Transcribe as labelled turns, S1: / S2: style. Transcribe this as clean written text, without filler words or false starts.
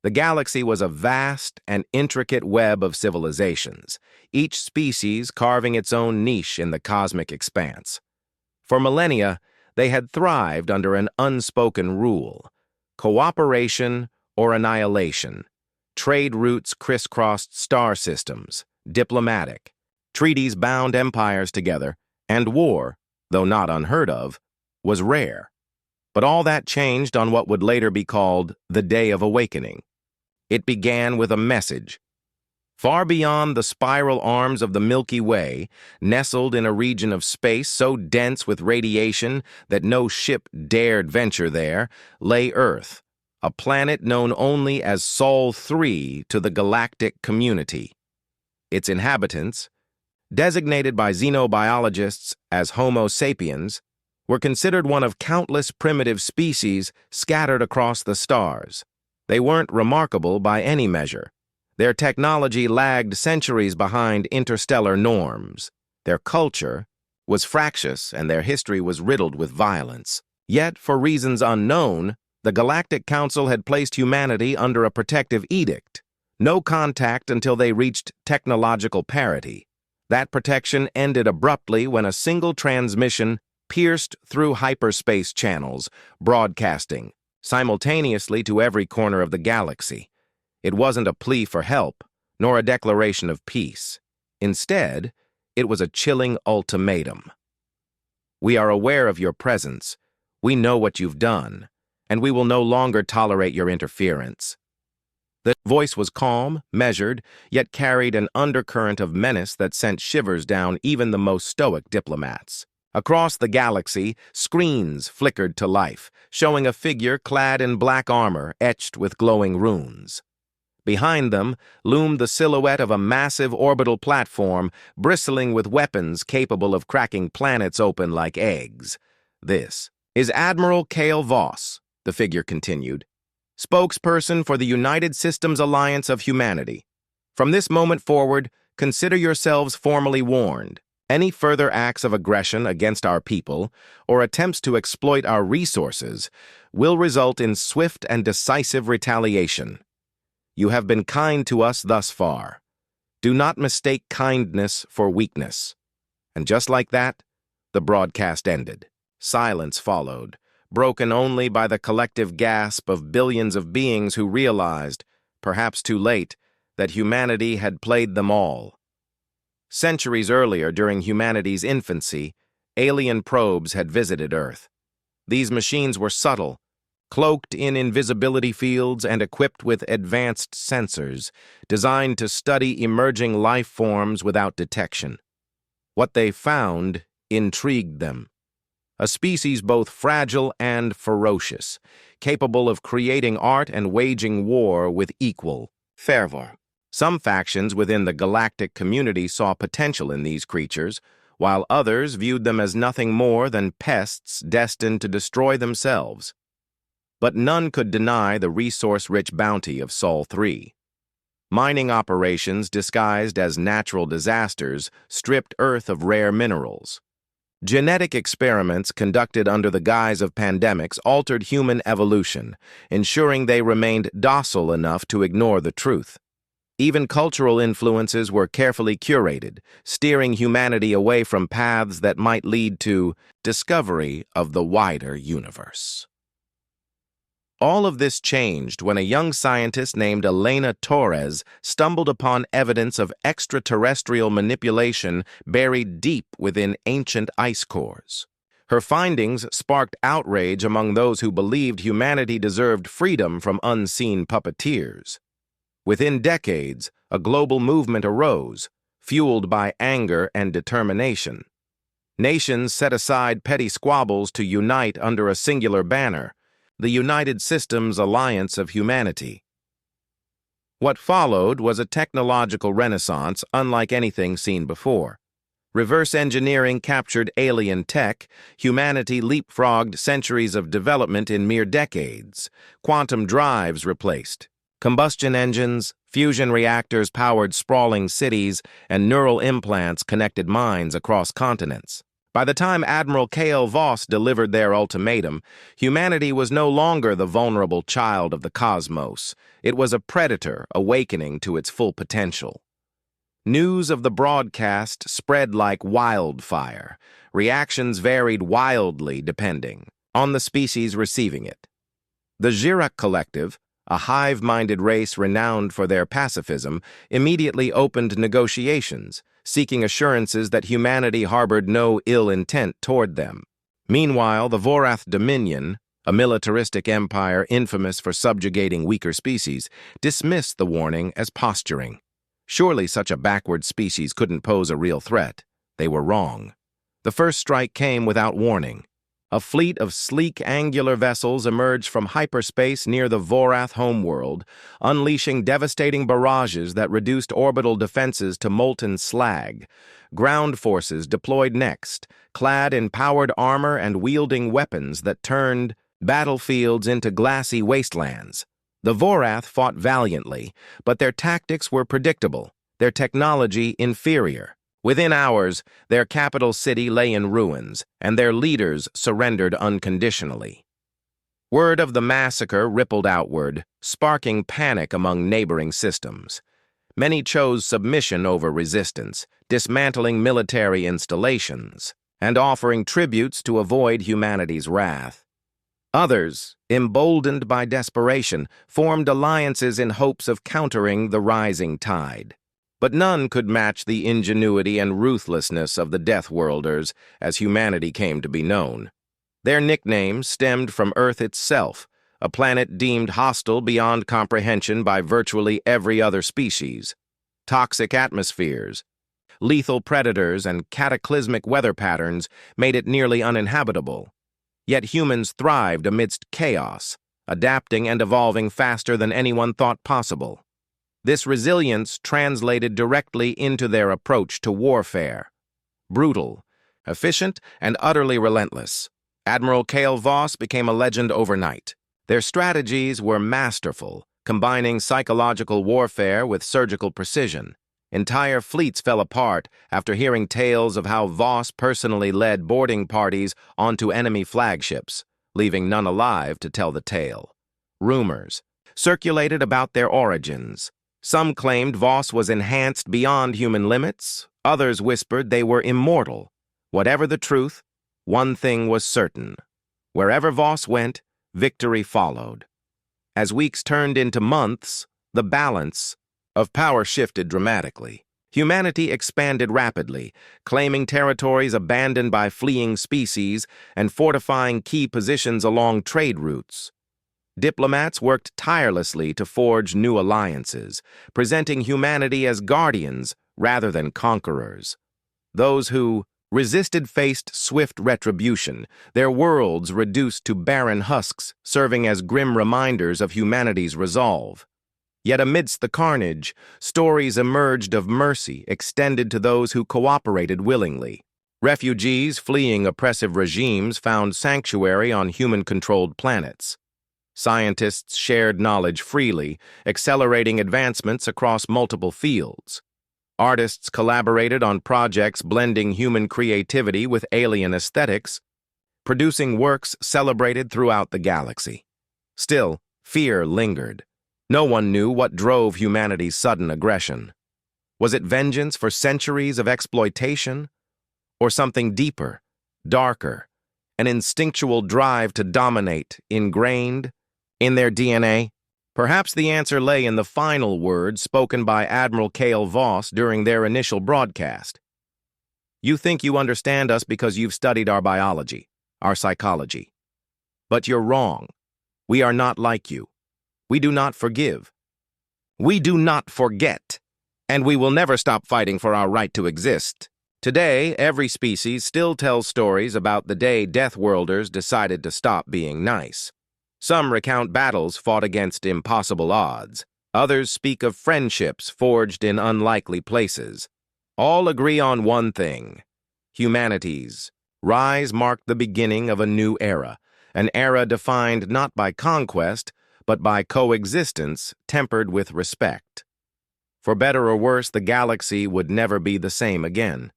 S1: The galaxy was a vast and intricate web of civilizations, each species carving its own niche in the cosmic expanse. For millennia, they had thrived under an unspoken rule: cooperation or annihilation. Trade routes crisscrossed star systems, diplomatic. Treaties bound empires together, and war, though not unheard of, was rare. But all that changed on what would later be called the Day of Awakening. It began with a message. Far beyond the spiral arms of the Milky Way, nestled in a region of space so dense with radiation that no ship dared venture there, lay Earth, a planet known only as Sol 3 to the galactic community. Its inhabitants, designated by xenobiologists as Homo sapiens, were considered one of countless primitive species scattered across the stars. They weren't remarkable by any measure. Their technology lagged centuries behind interstellar norms. Their culture was fractious, and their history was riddled with violence. Yet, for reasons unknown, the Galactic Council had placed humanity under a protective edict. No contact until they reached technological parity. That protection ended abruptly when a single transmission pierced through hyperspace channels, broadcasting simultaneously to every corner of the galaxy. It wasn't a plea for help, nor a declaration of peace. Instead, it was a chilling ultimatum. We are aware of your presence, we know what you've done, and we will no longer tolerate your interference. The voice was calm, measured, yet carried an undercurrent of menace that sent shivers down even the most stoic diplomats. Across the galaxy, screens flickered to life, showing a figure clad in black armor etched with glowing runes. Behind them loomed the silhouette of a massive orbital platform bristling with weapons capable of cracking planets open like eggs. This is Admiral Cale Voss, the figure continued, spokesperson for the United Systems Alliance of Humanity. From this moment forward, consider yourselves formally warned. Any further acts of aggression against our people or attempts to exploit our resources will result in swift and decisive retaliation. You have been kind to us thus far. Do not mistake kindness for weakness. And just like that, the broadcast ended. Silence followed, broken only by the collective gasp of billions of beings who realized, perhaps too late, that humanity had played them all. Centuries earlier, during humanity's infancy, alien probes had visited Earth. These machines were subtle, cloaked in invisibility fields and equipped with advanced sensors, designed to study emerging life forms without detection. What they found intrigued them. A species both fragile and ferocious, capable of creating art and waging war with equal fervor. Some factions within the galactic community saw potential in these creatures, while others viewed them as nothing more than pests destined to destroy themselves. But none could deny the resource-rich bounty of Sol 3. Mining operations disguised as natural disasters stripped Earth of rare minerals. Genetic experiments conducted under the guise of pandemics altered human evolution, ensuring they remained docile enough to ignore the truth. Even cultural influences were carefully curated, steering humanity away from paths that might lead to discovery of the wider universe. All of this changed when a young scientist named Elena Torres stumbled upon evidence of extraterrestrial manipulation buried deep within ancient ice cores. Her findings sparked outrage among those who believed humanity deserved freedom from unseen puppeteers. Within decades, a global movement arose, fueled by anger and determination. Nations set aside petty squabbles to unite under a singular banner, the United Systems Alliance of Humanity. What followed was a technological renaissance unlike anything seen before. Reverse engineering captured alien tech, humanity leapfrogged centuries of development in mere decades, quantum drives replaced combustion engines, fusion reactors powered sprawling cities, and neural implants connected minds across continents. By the time Admiral K.L. Voss delivered their ultimatum, humanity was no longer the vulnerable child of the cosmos. It was a predator awakening to its full potential. News of the broadcast spread like wildfire. Reactions varied wildly depending on the species receiving it. The Jirak Collective, a hive-minded race renowned for their pacifism, immediately opened negotiations, seeking assurances that humanity harbored no ill intent toward them. Meanwhile, the Vorath Dominion, a militaristic empire infamous for subjugating weaker species, dismissed the warning as posturing. Surely such a backward species couldn't pose a real threat. They were wrong. The first strike came without warning. A fleet of sleek, angular vessels emerged from hyperspace near the Vorath homeworld, unleashing devastating barrages that reduced orbital defenses to molten slag. Ground forces deployed next, clad in powered armor and wielding weapons that turned battlefields into glassy wastelands. The Vorath fought valiantly, but their tactics were predictable, their technology inferior. Within hours, their capital city lay in ruins, and their leaders surrendered unconditionally. Word of the massacre rippled outward, sparking panic among neighboring systems. Many chose submission over resistance, dismantling military installations, and offering tributes to avoid humanity's wrath. Others, emboldened by desperation, formed alliances in hopes of countering the rising tide. But none could match the ingenuity and ruthlessness of the Deathworlders, as humanity came to be known. Their nickname stemmed from Earth itself, a planet deemed hostile beyond comprehension by virtually every other species. Toxic atmospheres, lethal predators, and cataclysmic weather patterns made it nearly uninhabitable. Yet humans thrived amidst chaos, adapting and evolving faster than anyone thought possible. This resilience translated directly into their approach to warfare. Brutal, efficient, and utterly relentless, Admiral K.L. Voss became a legend overnight. Their strategies were masterful, combining psychological warfare with surgical precision. Entire fleets fell apart after hearing tales of how Voss personally led boarding parties onto enemy flagships, leaving none alive to tell the tale. Rumors circulated about their origins. Some claimed Voss was enhanced beyond human limits. Others whispered they were immortal. Whatever the truth, one thing was certain. Wherever Voss went, victory followed. As weeks turned into months, the balance of power shifted dramatically. Humanity expanded rapidly, claiming territories abandoned by fleeing species and fortifying key positions along trade routes. Diplomats worked tirelessly to forge new alliances, presenting humanity as guardians rather than conquerors. Those who resisted faced swift retribution, their worlds reduced to barren husks, serving as grim reminders of humanity's resolve. Yet amidst the carnage, stories emerged of mercy extended to those who cooperated willingly. Refugees fleeing oppressive regimes found sanctuary on human-controlled planets. Scientists shared knowledge freely, accelerating advancements across multiple fields. Artists collaborated on projects blending human creativity with alien aesthetics, producing works celebrated throughout the galaxy. Still, fear lingered. No one knew what drove humanity's sudden aggression. Was it vengeance for centuries of exploitation? Or something deeper, darker, an instinctual drive to dominate, ingrained in their DNA? Perhaps the answer lay in the final words spoken by Admiral K.L. Voss during their initial broadcast. You think you understand us because you've studied our biology, our psychology. But you're wrong. We are not like you. We do not forgive. We do not forget. And we will never stop fighting for our right to exist. Today, every species still tells stories about the day Deathworlders decided to stop being nice. Some recount battles fought against impossible odds. Others speak of friendships forged in unlikely places. All agree on one thing. Humanity's rise marked the beginning of a new era, an era defined not by conquest, but by coexistence tempered with respect. For better or worse, the galaxy would never be the same again.